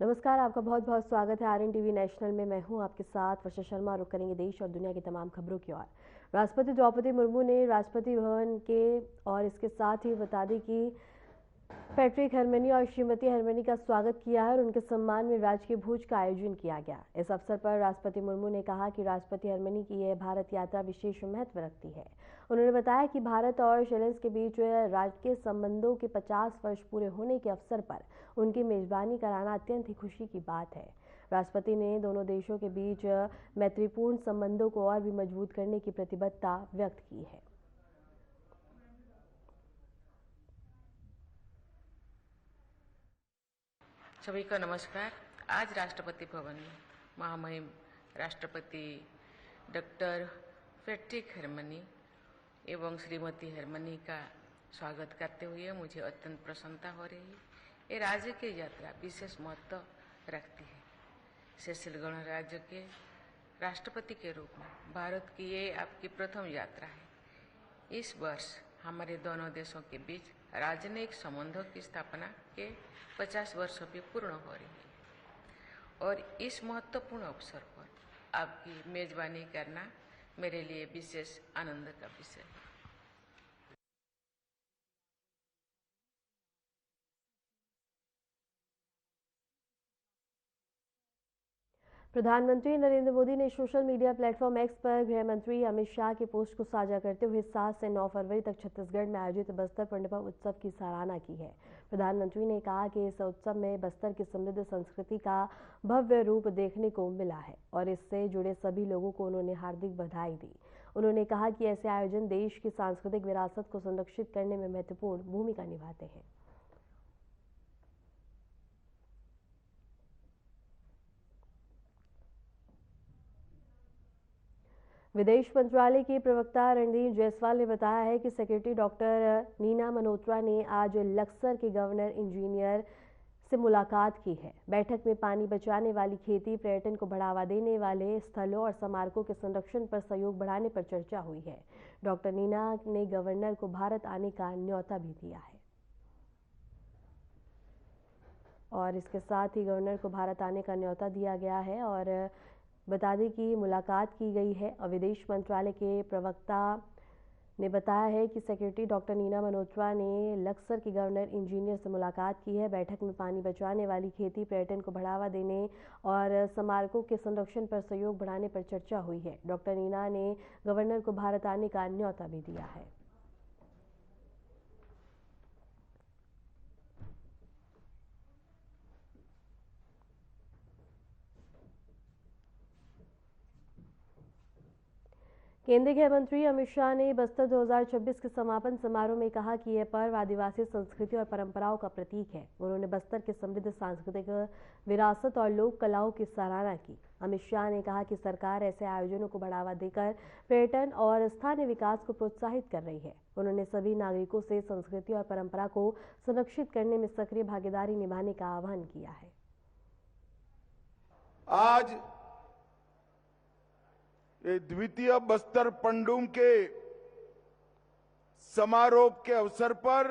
नमस्कार, आपका बहुत बहुत स्वागत है आरएन टीवी नेशनल में। मैं हूं आपके साथ वर्षा शर्मा। रुक करेंगे देश और दुनिया की तमाम खबरों की ओर। राष्ट्रपति द्रौपदी मुर्मू ने राष्ट्रपति भवन के और इसके साथ ही बता दें कि पैट्रिक हरमनी और श्रीमती हरमनी का स्वागत किया है और उनके सम्मान में राजकीय भोज का आयोजन किया गया। इस अवसर पर राष्ट्रपति मुर्मू ने कहा कि राष्ट्रपति हरमनी की यह भारत यात्रा विशेष महत्व रखती है। उन्होंने बताया कि भारत और सेशेल्स के बीच राजकीय संबंधों के 50 वर्ष पूरे होने के अवसर पर उनकी मेजबानी कराना अत्यंत ही खुशी की बात है। राष्ट्रपति ने दोनों देशों के बीच मैत्रीपूर्ण संबंधों को और भी मजबूत करने की प्रतिबद्धता व्यक्त की है। सभी को नमस्कार। आज राष्ट्रपति भवन में महामहिम राष्ट्रपति डॉक्टर पैट्रिक हरमनी एवं श्रीमती हरमनी का स्वागत करते हुए मुझे अत्यंत प्रसन्नता हो रही है। ये राज्य की यात्रा विशेष महत्व रखती है। सेशेल्स गणराज्य के राष्ट्रपति के रूप में भारत की ये आपकी प्रथम यात्रा है। इस वर्ष हमारे दोनों देशों के बीच राजनयिक संबंधों की स्थापना के 50 वर्षों भी पूर्ण हो रही है और इस महत्वपूर्ण अवसर पर आपकी मेजबानी करना मेरे लिए विशेष आनंद का विषय है। प्रधानमंत्री नरेंद्र मोदी ने सोशल मीडिया प्लेटफॉर्म एक्स पर गृह मंत्री अमित शाह के पोस्ट को साझा करते हुए 7 से 9 फरवरी तक छत्तीसगढ़ में आयोजित बस्तर पूर्णिमा उत्सव की सराहना की है। प्रधानमंत्री ने कहा कि इस उत्सव में बस्तर की समृद्ध संस्कृति का भव्य रूप देखने को मिला है और इससे जुड़े सभी लोगों को उन्होंने हार्दिक बधाई दी। उन्होंने कहा कि ऐसे आयोजन देश की सांस्कृतिक विरासत को संरक्षित करने में महत्वपूर्ण भूमिका निभाते हैं। विदेश मंत्रालय के प्रवक्ता रणदीप जायसवाल ने बताया है कि सेक्रेटरी डॉक्टर नीना मल्होत्रा ने आज लक्सर के गवर्नर इंजीनियर से मुलाकात की है। बैठक में पानी बचाने वाली खेती, पर्यटन को बढ़ावा देने वाले स्थलों और स्मारकों के संरक्षण पर सहयोग बढ़ाने पर चर्चा हुई है। डॉक्टर नीना ने गवर्नर को भारत आने का न्योता भी दिया है और इसके साथ ही गवर्नर को भारत आने का न्योता दिया गया है और बता दें कि मुलाकात की गई है। और विदेश मंत्रालय के प्रवक्ता ने बताया है कि सेक्रेटरी डॉक्टर नीना मल्होत्रा ने लक्सर के गवर्नर इंजीनियर से मुलाकात की है। बैठक में पानी बचाने वाली खेती, पर्यटन को बढ़ावा देने और स्मारकों के संरक्षण पर सहयोग बढ़ाने पर चर्चा हुई है। डॉक्टर नीना ने गवर्नर को भारत आने का न्योता भी दिया है। केंद्रीय गृह मंत्री अमित शाह ने बस्तर 2026 के समापन समारोह में कहा कि यह पर्व आदिवासी संस्कृति और परंपराओं का प्रतीक है। उन्होंने बस्तर के समृद्ध सांस्कृतिक विरासत और लोक कलाओं की सराहना की। अमित शाह ने कहा कि सरकार ऐसे आयोजनों को बढ़ावा देकर पर्यटन और स्थानीय विकास को प्रोत्साहित कर रही है। उन्होंने सभी नागरिकों से संस्कृति और परंपरा को संरक्षित करने में सक्रिय भागीदारी निभाने का आह्वान किया है। आज ये द्वितीय बस्तर पंडुम के समारोह के अवसर पर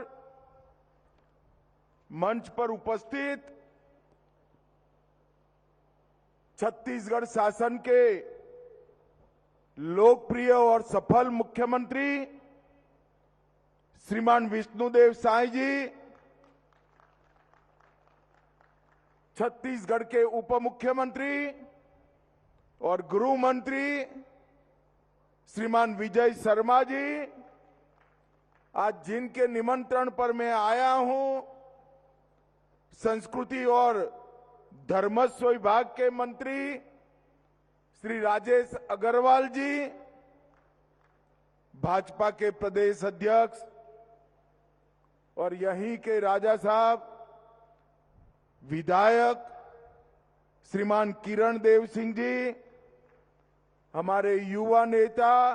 मंच पर उपस्थित छत्तीसगढ़ शासन के लोकप्रिय और सफल मुख्यमंत्री श्रीमान विष्णुदेव साय जी, छत्तीसगढ़ के उप मुख्यमंत्री और गृह मंत्री श्रीमान विजय शर्मा जी, आज जिनके निमंत्रण पर मैं आया हूं, संस्कृति और धर्मस्व विभाग के मंत्री श्री राजेश अग्रवाल जी, भाजपा के प्रदेश अध्यक्ष और यहीं के राजा साहब विधायक श्रीमान किरण देव सिंह जी, हमारे युवा नेता,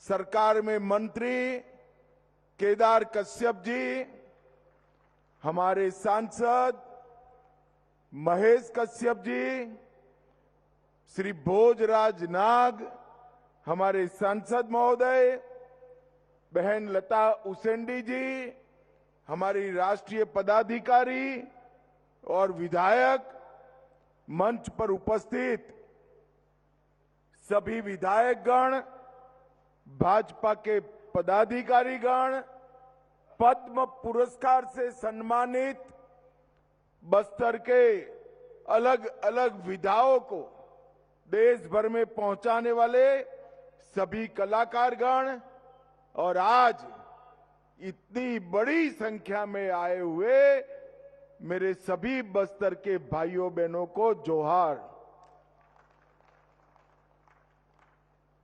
सरकार में मंत्री केदार कश्यप जी, हमारे सांसद महेश कश्यप जी, श्री भोजराज नाग, हमारे सांसद महोदय, बहन लता उसेंडी जी, हमारी राष्ट्रीय पदाधिकारी और विधायक, मंच पर उपस्थित सभी विधायकगण, भाजपा के पदाधिकारीगण, पद्म पुरस्कार से सम्मानित बस्तर के अलग अलग विधाओं को देश भर में पहुंचाने वाले सभी कलाकारगण और आज इतनी बड़ी संख्या में आए हुए मेरे सभी बस्तर के भाइयों बहनों को जोहार।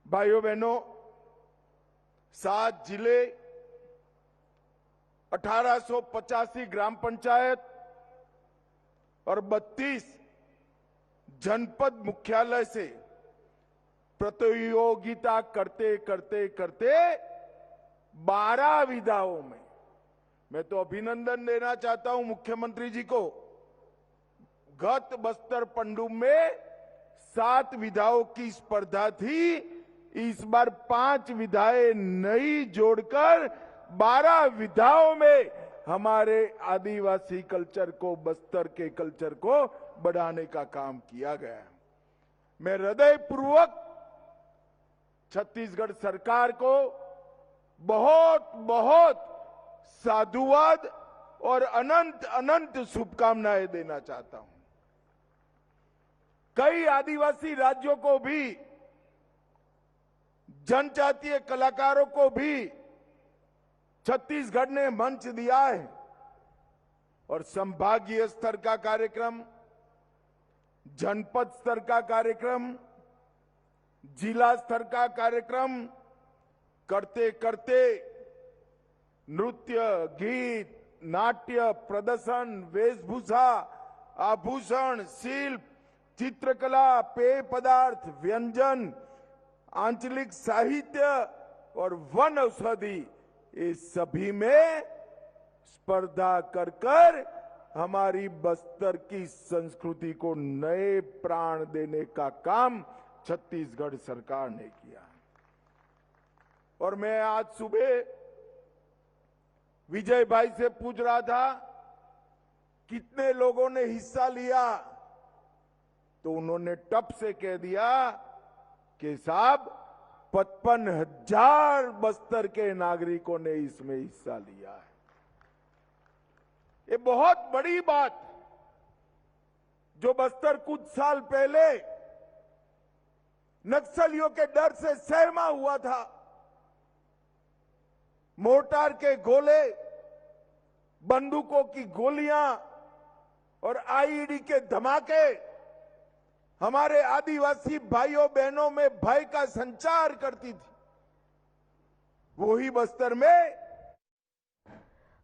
भाइयों बहनों, 7 जिले, 1885 ग्राम पंचायत और 32 जनपद मुख्यालय से प्रतियोगिता करते करते करते 12 विधाओं में, मैं तो अभिनंदन देना चाहता हूं मुख्यमंत्री जी को। गत बस्तर पंडुम में 7 विधाओं की स्पर्धा थी, इस बार 5 विधाएं नई जोड़कर 12 विधाओं में हमारे आदिवासी कल्चर को, बस्तर के कल्चर को बढ़ाने का काम किया गया है। मैं हृदयपूर्वक छत्तीसगढ़ सरकार को बहुत बहुत साधुवाद और अनंत अनंत शुभकामनाएं देना चाहता हूं। कई आदिवासी राज्यों को भी, जनजातीय कलाकारों को भी छत्तीसगढ़ ने मंच दिया है और संभागीय स्तर का कार्यक्रम, जनपद स्तर का कार्यक्रम, जिला स्तर का कार्यक्रम करते करते नृत्य, गीत, नाट्य, प्रदर्शन, वेशभूषा, आभूषण, शिल्प, चित्रकला, पेय पदार्थ, व्यंजन, आंचलिक साहित्य और वन औषधि, ये सभी में स्पर्धा कर कर हमारी बस्तर की संस्कृति को नए प्राण देने का काम छत्तीसगढ़ सरकार ने किया। और मैं आज सुबह विजय भाई से पूछ रहा था कितने लोगों ने हिस्सा लिया, तो उन्होंने टप से कह दिया कि साहब 55,000 बस्तर के नागरिकों ने इसमें हिस्सा लिया है। ये बहुत बड़ी बात, जो बस्तर कुछ साल पहले नक्सलियों के डर से सहमा हुआ था, मोर्टार के गोले, बंदूकों की गोलियां और आईईडी के धमाके हमारे आदिवासी भाइयों बहनों में भय का संचार करती थी, वही बस्तर में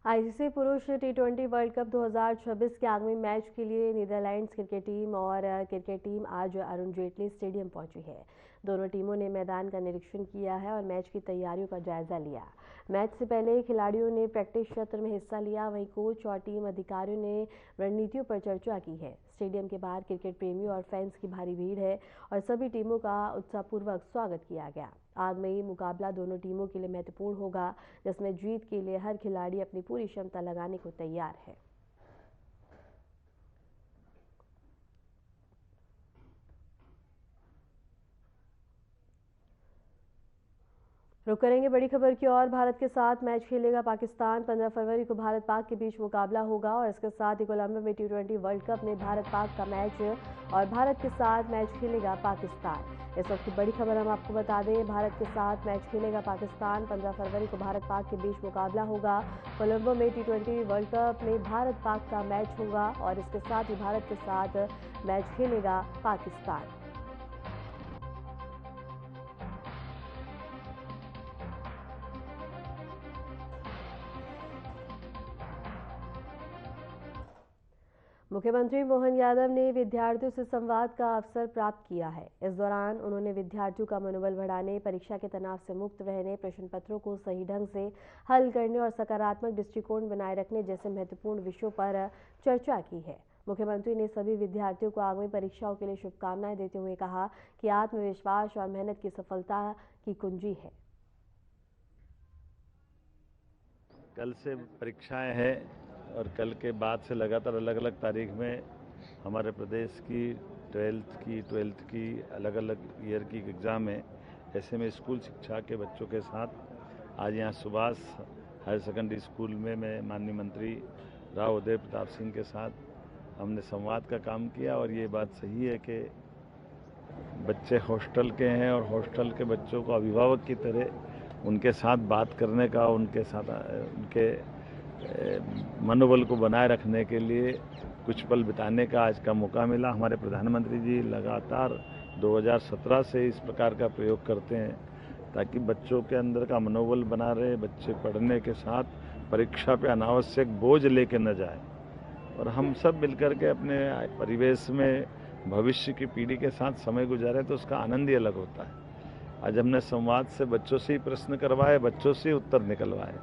आईसीसी पुरुष टी20 वर्ल्ड कप 2026 के आगामी मैच के लिए नीदरलैंड्स क्रिकेट टीम और क्रिकेट टीम आज अरुण जेटली स्टेडियम पहुंची है। दोनों टीमों ने मैदान का निरीक्षण किया है और मैच की तैयारियों का जायजा लिया। मैच से पहले खिलाड़ियों ने प्रैक्टिस सत्र में हिस्सा लिया, वहीं कोच और टीम अधिकारियों ने रणनीतियों पर चर्चा की है। स्टेडियम के बाहर क्रिकेट प्रेमियों और फैंस की भारी भीड़ है और सभी टीमों का उत्साहपूर्वक स्वागत किया गया। आगामी मुकाबला दोनों टीमों के लिए महत्वपूर्ण होगा, जिसमें जीत के लिए हर खिलाड़ी अपनी पूरी क्षमता लगाने को तैयार है। रुक करेंगे बड़ी खबर की ओर। भारत के साथ मैच खेलेगा पाकिस्तान। 15 फरवरी को भारत पाक के बीच मुकाबला होगा और इसके साथ ही कोलंबो में टी20 वर्ल्ड कप में भारत पाक का मैच और भारत के साथ मैच खेलेगा पाकिस्तान। इस वक्त की बड़ी खबर हम आपको बता दें, भारत के साथ मैच खेलेगा पाकिस्तान। 15 फरवरी को भारत पाक के बीच मुकाबला होगा। कोलंबो में टी20 वर्ल्ड कप में भारत पाक का मैच होगा और इसके साथ ही भारत के साथ मैच खेलेगा पाकिस्तान। मुख्यमंत्री मोहन यादव ने विद्यार्थियों से संवाद का अवसर प्राप्त किया है। इस दौरान उन्होंने विद्यार्थियों का मनोबल बढ़ाने, परीक्षा के तनाव से मुक्त रहने, प्रश्न पत्रों को सही ढंग से हल करने और सकारात्मक दृष्टिकोण बनाए रखने जैसे महत्वपूर्ण विषयों पर चर्चा की है। मुख्यमंत्री ने सभी विद्यार्थियों को आगामी परीक्षाओं के लिए शुभकामनाएं देते हुए कहा कि आत्मविश्वास और मेहनत की सफलता की कुंजी है। कल से परीक्षाएं हैं और कल के बाद से लगातार अलग अलग तारीख में हमारे प्रदेश की 12th की अलग अलग ईयर की एग्ज़ाम है। ऐसे में स्कूल शिक्षा के बच्चों के साथ आज यहाँ सुभाष हायर सेकेंडरी स्कूल में मैं माननीय मंत्री राव उदय प्रताप सिंह के साथ हमने संवाद का काम किया। और ये बात सही है कि बच्चे हॉस्टल के हैं और हॉस्टल के बच्चों को अभिभावक की तरह उनके साथ बात करने का, उनके साथ उनके मनोबल को बनाए रखने के लिए कुछ पल बिताने का आज का मौका मिला। हमारे प्रधानमंत्री जी लगातार 2017 से इस प्रकार का प्रयोग करते हैं ताकि बच्चों के अंदर का मनोबल बना रहे, बच्चे पढ़ने के साथ परीक्षा पे अनावश्यक बोझ लेके न जाए और हम सब मिलकर के अपने परिवेश में भविष्य की पीढ़ी के साथ समय गुजारे तो उसका आनंद ही अलग होता है। आज हमने संवाद से बच्चों से ही प्रश्न करवाए, बच्चों से ही उत्तर निकलवाए।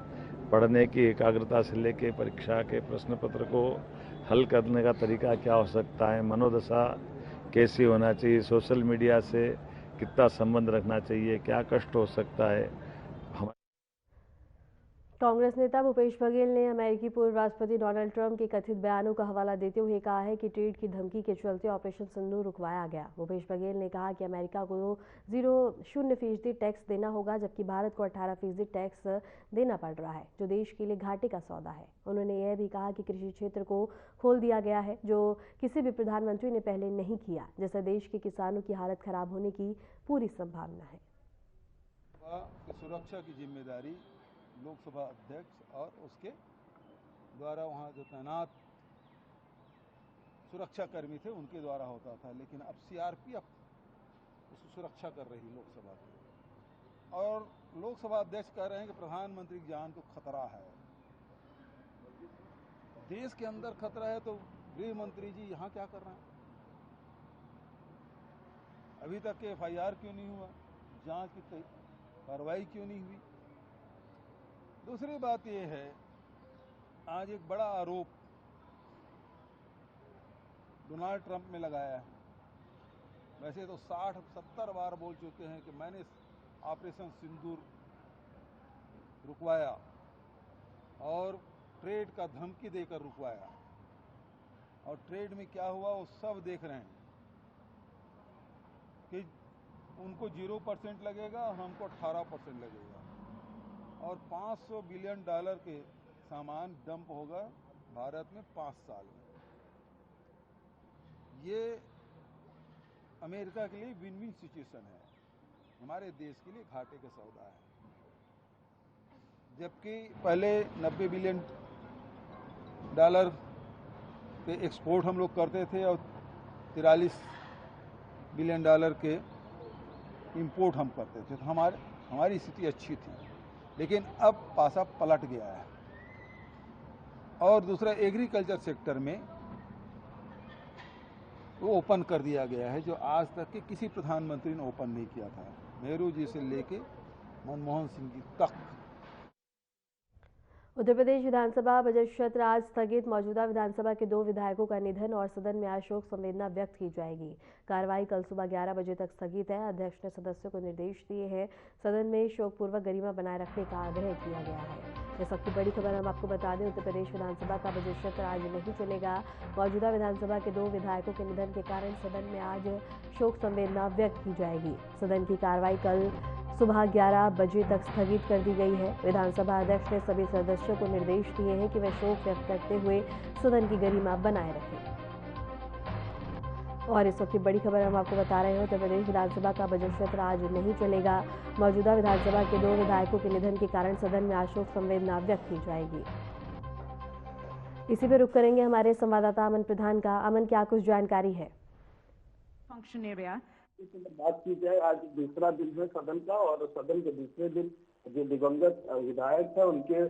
पढ़ने की एकाग्रता से लेके परीक्षा के प्रश्न पत्र को हल करने का तरीका क्या हो सकता है, मनोदशा कैसी होना चाहिए, सोशल मीडिया से कितना संबंध रखना चाहिए, क्या कष्ट हो सकता है। कांग्रेस नेता भूपेश बघेल ने अमेरिकी पूर्व राष्ट्रपति डोनाल्ड ट्रंप के कथित बयानों का हवाला देते हुए कहा है कि ट्रेड की धमकी के चलते ऑपरेशन सिंदूर रुकवाया गया। भूपेश बघेल ने कहा कि अमेरिका को 0% टैक्स देना होगा जबकि भारत को 18% टैक्स देना पड़ रहा है, जो देश के लिए घाटे का सौदा है। उन्होंने यह भी कहा कि कृषि क्षेत्र को खोल दिया गया है, जो किसी भी प्रधानमंत्री ने पहले नहीं किया, जिससे देश के किसानों की हालत खराब होने की पूरी संभावना है। सुरक्षा की जिम्मेदारी लोकसभा अध्यक्ष और उसके द्वारा वहाँ जो तैनात सुरक्षा कर्मी थे उनके द्वारा होता था, लेकिन अब सीआरपीएफ उसकी सुरक्षा कर रही लोकसभा की। और लोकसभा अध्यक्ष कह रहे हैं कि प्रधानमंत्री की जान को खतरा है। देश के अंदर खतरा है तो गृह मंत्री जी यहाँ क्या कर रहे हैं? अभी तक FIR क्यों नहीं हुआ? जांच की कार्रवाई क्यों नहीं हुई? दूसरी बात यह है, आज एक बड़ा आरोप डोनाल्ड ट्रंप में लगाया है। वैसे तो 60-70 बार बोल चुके हैं कि मैंने ऑपरेशन सिंदूर रुकवाया और ट्रेड का धमकी देकर रुकवाया, और ट्रेड में क्या हुआ वो सब देख रहे हैं कि उनको 0% लगेगा और हमको 18% लगेगा, और $500 बिलियन के सामान डंप होगा भारत में 5 साल में। ये अमेरिका के लिए विन विन सिचुएशन है, हमारे देश के लिए घाटे का सौदा है। जबकि पहले $90 बिलियन के एक्सपोर्ट हम लोग करते थे और $43 बिलियन के इंपोर्ट हम करते थे, तो हमारी स्थिति अच्छी थी। लेकिन अब पासा पलट गया है। और दूसरा, एग्रीकल्चर सेक्टर में वो ओपन कर दिया गया है, जो आज तक के किसी प्रधानमंत्री ने ओपन नहीं किया था, नेहरू जी से लेके मनमोहन सिंह जी तक। उत्तर प्रदेश विधानसभा बजट सत्र आज स्थगित। मौजूदा विधानसभा के 2 विधायकों का निधन और सदन में आज शोक संवेदना व्यक्त की जाएगी। कार्रवाई कल सुबह 11 बजे तक स्थगित है। अध्यक्ष ने सदस्यों को निर्देश दिए हैं, सदन में शोकपूर्वक गरिमा बनाए रखने का आग्रह किया गया है। इस वक्त की बड़ी खबर हम आपको बता दें, उत्तर प्रदेश विधानसभा का बजट सत्र आज नहीं चलेगा। मौजूदा विधानसभा के 2 विधायकों के निधन के कारण सदन में आज शोक संवेदना व्यक्त की जाएगी। सदन की कार्रवाई कल सुबह 11 बजे तक स्थगित कर दी गई है। विधानसभा अध्यक्ष ने सभी सदस्यों को निर्देश दिए हैं कि वे शोक व्यक्त करते हुए सदन की गरिमा बनाए रखें। और इस वक्त की बड़ी खबर हम आपको बता रहे हैं, उत्तर प्रदेश विधानसभा का बजट सत्र आज नहीं चलेगा। मौजूदा विधानसभा के 2 विधायकों के निधन के कारण सदन में आज शोक संवेदना व्यक्त की जाएगी। इसी पर रुख करेंगे हमारे संवाददाता अमन प्रधान का। अमन, क्या कुछ जानकारी है? फंक्शन एरिया बात की जाए, आज दूसरा दिन है सदन का, और सदन के दूसरे दिन जो दिवंगत विधायक है उनके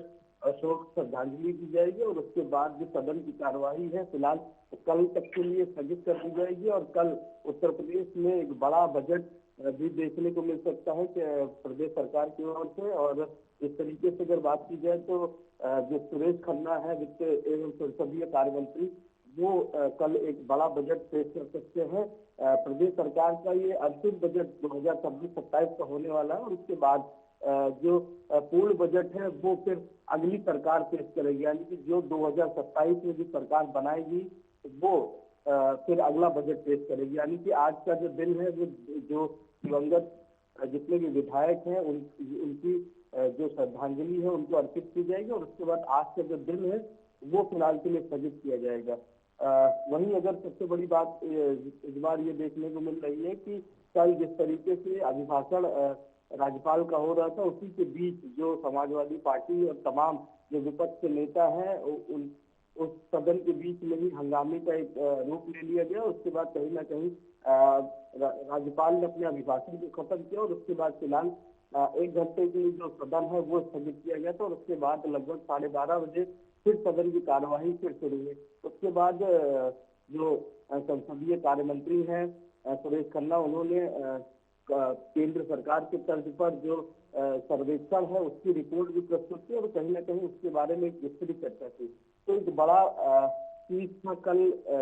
शोक श्रद्धांजलि दी जाएगी, और उसके बाद जो सदन की कार्यवाही है फिलहाल कल तक के लिए स्थगित कर दी जाएगी। और कल उत्तर प्रदेश में एक बड़ा बजट भी देखने को मिल सकता है कि प्रदेश सरकार की ओर से। और इस तरीके से अगर बात की जाए तो जो सुरेश खन्ना है वित्त एवं संसदीय कार्य मंत्री, वो कल एक बड़ा बजट पेश कर सकते हैं। प्रदेश सरकार का ये अंतिम बजट 2026-27 का होने वाला है, और उसके बाद जो पूर्ण बजट है वो फिर अगली सरकार पेश करेगी, यानी कि जो 2027 में जो सरकार बनाएगी वो फिर अगला बजट पेश करेगी। यानी कि आज का जो दिन है वो जो दिवंगत जितने भी विधायक हैं उनकी जो श्रद्धांजलि है उनको अर्पित की जाएगी, और उसके बाद आज का जो दिन है वो फिलहाल के लिए स्थगित किया जाएगा। वहीं अगर सबसे बड़ी बात इस बार ये देखने को मिल रही है कि कल जिस तरीके से अभिभाषण राज्यपाल का हो रहा था, उसी के बीच जो समाजवादी पार्टी और तमाम जो विपक्ष के नेता हैं उस सदन के बीच में ही हंगामे का एक रूप ले लिया गया। उसके बाद कहीं ना कहीं राज्यपाल ने अपने अभिभाषण को खत्म किया, और उसके बाद फिलहाल 1 घंटे के लिए जो सदन है वो स्थगित किया गया था, और उसके बाद लगभग 12:30 बजे फिर सदन की कार्यवाही फिर शुरू हुई। उसके बाद जो संसदीय कार्य मंत्री हैं सुरेश खन्ना, उन्होंने केंद्र सरकार के तर्ज पर जो सर्वेक्षण है उसकी रिपोर्ट भी प्रस्तुत की, और कहीं ना कहीं उसके बारे में एक विस्तृत चर्चा की। तो एक बड़ा चीज था कल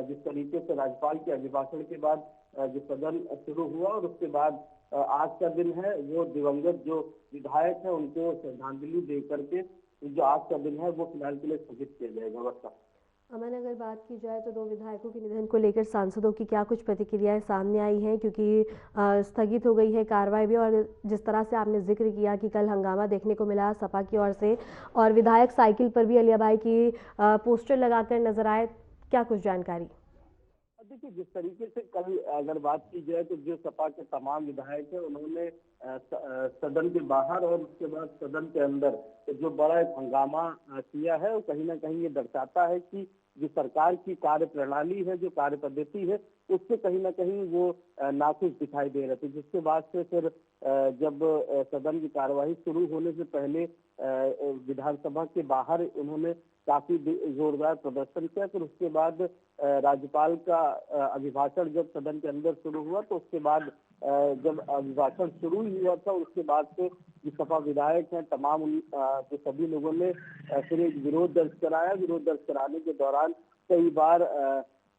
जिस तरीके से राज्यपाल के अभिभाषण के बाद जो सदन शुरू हुआ, और उसके बाद आज का दिन है वो दिवंगत जो विधायक है उनको श्रद्धांजलि दे करके जो आज का दिन है वो फिलहाल के लिए स्थगित किया जाएगा। बस अमन, अगर बात की जाए तो 2 विधायकों के निधन को लेकर सांसदों की क्या कुछ प्रतिक्रियाएं सामने आई हैं, क्योंकि स्थगित हो गई है कार्रवाई भी, और जिस तरह से आपने जिक्र किया कि कल हंगामा देखने को मिला सपा की ओर से, और विधायक साइकिल पर भी अलिया भाई की पोस्टर लगाकर नजर आए, क्या कुछ जानकारी? देखिए, जिस तरीके से कल अगर बात की जाए तो जो सपा के तमाम विधायक हैं उन्होंने सदन के बाहर और उसके बाद सदन के अंदर जो बड़ा एक हंगामा किया है, वो कहीं ना कहीं ये दर्शाता है कि जो सरकार की कार्य प्रणाली है, जो कार्य पद्धति है, उससे कहीं ना कहीं वो नाखुश दिखाई दे रहे थे। जिसके बाद से फिर जब सदन की कार्यवाही शुरू होने से पहले विधानसभा के बाहर उन्होंने काफी जोरदार प्रदर्शन किया। फिर उसके बाद राज्यपाल का अभिभाषण जब सदन के अंदर शुरू हुआ, तो उसके बाद जब अभिभाषण शुरू ही हुआ था, उसके बाद से जो सपा विधायक हैं तमाम जो सभी लोगों ने फिर एक विरोध दर्ज कराया। विरोध दर्ज कराने के दौरान कई बार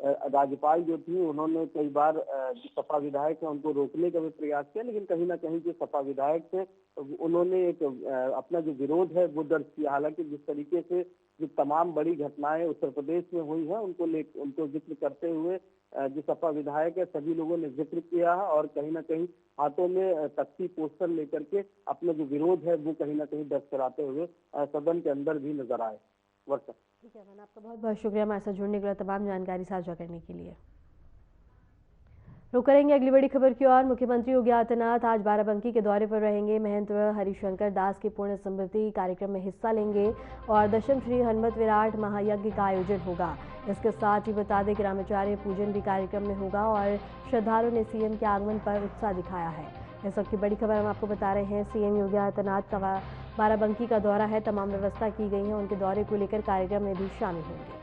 राज्यपाल जो थी उन्होंने कई बार जो सपा विधायक हैं उनको रोकने का भी प्रयास किया, लेकिन कहीं ना कहीं जो सपा विधायक थे उन्होंने एक अपना जो विरोध है वो दर्ज किया। हालांकि जिस तरीके से जो तमाम बड़ी घटनाएं उत्तर प्रदेश में हुई हैं उनको जिक्र करते हुए जो सपा विधायक है सभी लोगों ने जिक्र किया है, और कहीं ना कहीं हाथों में तख्ती पोस्टर लेकर के अपना जो विरोध है वो कहीं ना कहीं दर्ज कराते हुए सदन के अंदर भी नजर आए। वर्षा, ठीक है अमन, आपका बहुत बहुत शुक्रिया हमारे साथ जुड़ने के लिए, तमाम जानकारी साझा करने के लिए। रुक करेंगे अगली बड़ी खबर की ओर। मुख्यमंत्री योगी आदित्यनाथ आज बाराबंकी के दौरे पर रहेंगे। महंत हरिशंकर दास के पुण्य स्मृति कार्यक्रम में हिस्सा लेंगे और दशम श्री हनुमत विराट महायज्ञ का आयोजन होगा। इसके साथ ही बता दें कि रामाचार्य पूजन भी कार्यक्रम में होगा और श्रद्धालुओं ने सीएम के आगमन पर उत्साह दिखाया है। इस वक्त की बड़ी खबर हम आपको बता रहे हैं। सीएम योगी आदित्यनाथ का बाराबंकी का दौरा है, तमाम व्यवस्था की गई है। उनके दौरे को लेकर कार्यक्रम में भी शामिल होंगे।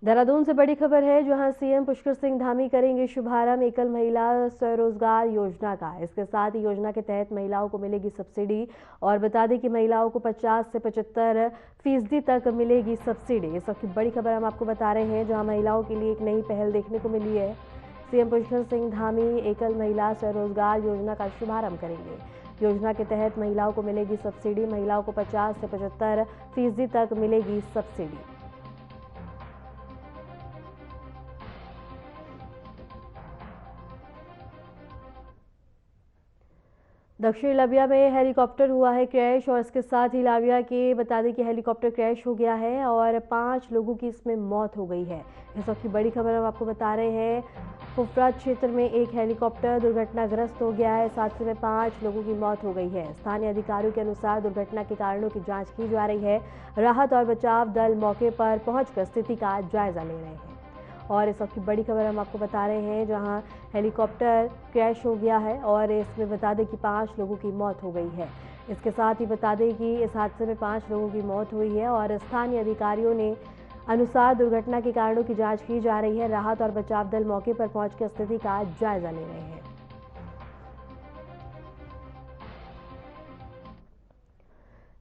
देहरादून से बड़ी खबर है, जहां सीएम पुष्कर सिंह धामी करेंगे शुभारंभ एकल महिला स्वरोजगार योजना का। इसके साथ ही योजना के तहत महिलाओं को मिलेगी सब्सिडी, और बता दें कि महिलाओं को 50 से 75% तक मिलेगी सब्सिडी। इस वक्त की बड़ी खबर हम आपको बता रहे हैं, जहां महिलाओं के लिए एक नई पहल देखने को मिली है। सीएम पुष्कर सिंह धामी एकल महिला स्वरोजगार योजना का शुभारंभ करेंगे। योजना के तहत महिलाओं को मिलेगी सब्सिडी। महिलाओं को 50 से 75% तक मिलेगी सब्सिडी। दक्षिण लाविया में हेलीकॉप्टर हुआ है क्रैश, और इसके साथ ही लाविया के बता दें कि हेलीकॉप्टर क्रैश हो गया है और 5 लोगों की इसमें मौत हो गई है। इस वक्त की बड़ी खबर हम आपको बता रहे हैं। फुफरा क्षेत्र में एक हेलीकॉप्टर दुर्घटनाग्रस्त हो गया है। इस हादसे में 5 लोगों की मौत हो गई है। स्थानीय अधिकारियों के अनुसार दुर्घटना के कारणों की जाँच की जा रही है। राहत और बचाव दल मौके पर पहुंचकर स्थिति का जायजा ले रहे हैं। और इस वक्त की बड़ी खबर हम आपको बता रहे हैं, जहां हेलीकॉप्टर क्रैश हो गया है और इसमें बता दें कि 5 लोगों की मौत हो गई है। इसके साथ ही बता दें कि इस हादसे में 5 लोगों की मौत हुई है और स्थानीय अधिकारियों ने अनुसार दुर्घटना के कारणों की जांच की जा रही है। राहत और बचाव दल मौके पर पहुंचकर स्थिति का जायजा ले रहे हैं।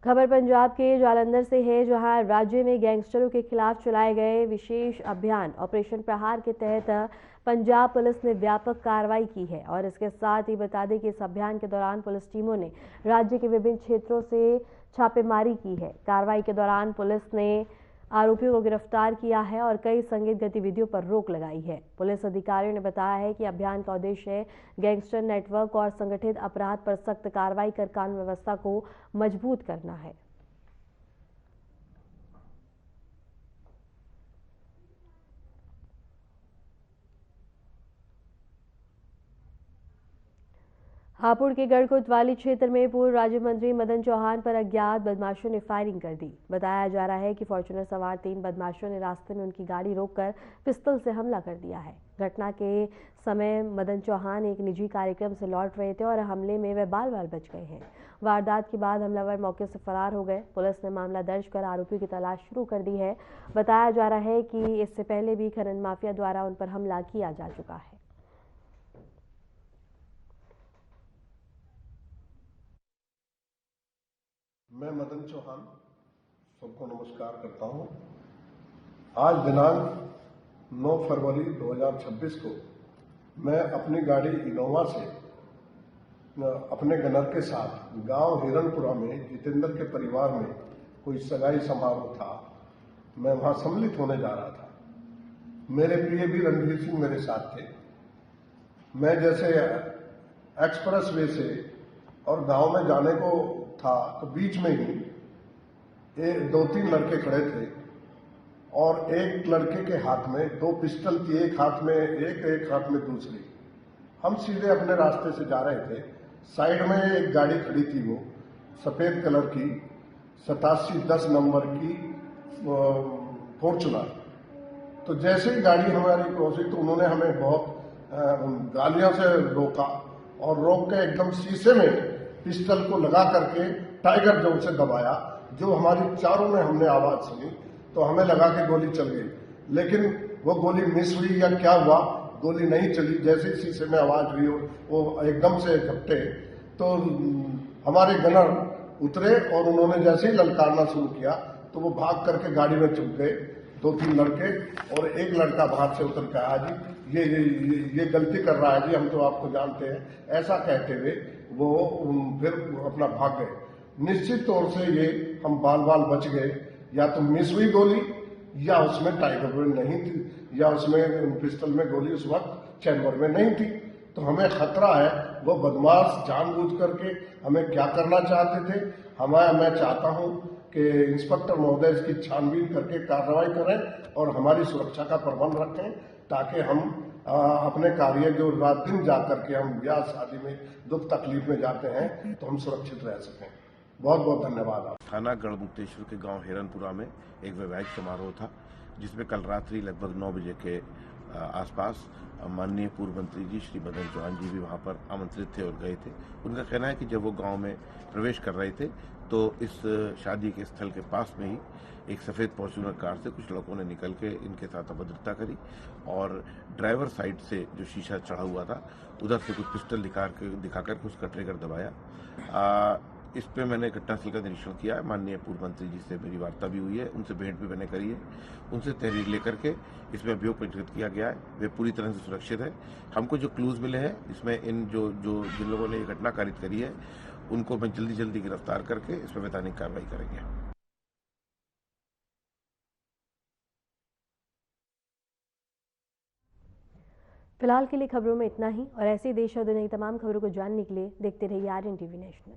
खबर पंजाब के जालंधर से है, जहां राज्य में गैंगस्टरों के खिलाफ चलाए गए विशेष अभियान ऑपरेशन प्रहार के तहत पंजाब पुलिस ने व्यापक कार्रवाई की है। और इसके साथ ही बता दें कि इस अभियान के दौरान पुलिस टीमों ने राज्य के विभिन्न क्षेत्रों से छापेमारी की है। कार्रवाई के दौरान पुलिस ने आरोपियों को गिरफ्तार किया है और कई संदिग्ध गतिविधियों पर रोक लगाई है। पुलिस अधिकारियों ने बताया है कि अभियान का उद्देश्य गैंगस्टर नेटवर्क और संगठित अपराध पर सख्त कार्रवाई कर कानून व्यवस्था को मजबूत करना है। हापुड़ के गढ़ कोतवाली क्षेत्र में पूर्व राज्य मंत्री मदन चौहान पर अज्ञात बदमाशों ने फायरिंग कर दी। बताया जा रहा है कि फॉर्च्यूनर सवार 3 बदमाशों ने रास्ते में उनकी गाड़ी रोककर पिस्तौल से हमला कर दिया है। घटना के समय मदन चौहान एक निजी कार्यक्रम से लौट रहे थे और हमले में वे बाल बाल बच गए हैं। वारदात के बाद हमलावर मौके से फरार हो गए। पुलिस ने मामला दर्ज कर आरोपियों की तलाश शुरू कर दी है। बताया जा रहा है कि इससे पहले भी खनन माफिया द्वारा उन पर हमला किया जा चुका है। मैं मदन चौहान सबको नमस्कार करता हूं। आज दिनांक 9 फरवरी 2026 को मैं अपनी गाड़ी इनोवा से अपने गनर के साथ गांव हिरनपुरा में जितेंद्र के परिवार में कोई सगाई समारोह था, मैं वहां सम्मिलित होने जा रहा था। मेरे प्रिय भी रणवीर सिंह मेरे साथ थे। मैं जैसे एक्सप्रेस वे से और गांव में जाने को था तो बीच में ही 2-3 लड़के खड़े थे और एक लड़के के हाथ में 2 पिस्टल थी, एक हाथ में एक हाथ में दूसरी। हम सीधे अपने रास्ते से जा रहे थे। साइड में एक गाड़ी खड़ी थी, वो सफेद कलर की 8710 नंबर की फॉर्च्यूनर। तो जैसे ही गाड़ी हमारी क्रॉस हुई तो उन्होंने हमें बहुत गालियों से रोका और रोक के एकदम शीशे में पिस्टल को लगा करके टाइगर जोन से दबाया। जो हमारी चारों में हमने आवाज सुनी तो हमें लगा के गोली चल गई, लेकिन वो गोली मिस हुई या क्या हुआ, गोली नहीं चली। जैसे ही शीशे में आवाज हुई वो एकदम से झपटे तो हमारे गनर उतरे और उन्होंने जैसे ही ललकारना शुरू किया तो वो भाग करके गाड़ी में चुप गए। 2-3 लड़के और एक लड़का बाहर से उतर के आया, जी ये गलती कर रहा है जी, हम तो आपको जानते हैं, ऐसा कहते हुए वो फिर अपना भाग गए। निश्चित तौर से ये हम बाल बाल बच गए। या तो मिस हुई गोली या उसमें टाइगर में नहीं थी या उसमें पिस्टल में गोली उस वक्त चैम्बर में नहीं थी। तो हमें खतरा है, वो बदमाश जानबूझ करके हमें क्या करना चाहते थे। मैं चाहता हूं कि इंस्पेक्टर महोदय इसकी छानबीन करके कार्रवाई करें और हमारी सुरक्षा का प्रबंध रखें, ताकि हम अपने कार्य जो रात दिन जाकर के हम ब्याह शादी में दुख तकलीफ में जाते हैं तो हम सुरक्षित रह सकें। बहुत बहुत धन्यवाद। थाना गढ़मुक्तेश्वर के गांव हिरनपुरा में एक वैवाहिक समारोह था, जिसमें कल रात्रि लगभग 9 बजे के आसपास माननीय पूर्व मंत्री जी श्री मदन चौहान जी भी वहां पर आमंत्रित थे और गए थे। उनका कहना है कि जब वो गांव में प्रवेश कर रहे थे तो इस शादी के स्थल के पास में ही एक सफेद फॉर्च्यूनर कार से कुछ लोगों ने निकल के इनके साथ अभद्रता करी और ड्राइवर साइड से जो शीशा चढ़ा हुआ था उधर से कुछ पिस्टल दिखाकर उसका ट्रिगर दबाया। इस पे मैंने घटनास्थल का निरीक्षण किया है। माननीय पूर्व मंत्री जी से मेरी वार्ता भी हुई है, उनसे भेंट भी मैंने करी है। उनसे तहरीर लेकर के इसमें अभियोग पंजीकृत किया गया है। वे पूरी तरह से सुरक्षित है। हमको जो क्लूज मिले हैं इसमें जिन लोगों ने ये घटना कारित करी है उनको मैं जल्दी गिरफ्तार करके इस पर वैधानिक कार्रवाई करेंगे। फिलहाल के लिए खबरों में इतना ही और ऐसे देश और दुनिया की तमाम खबरों को जानने के लिए देखते रहिए आरएन टीवी नेशनल।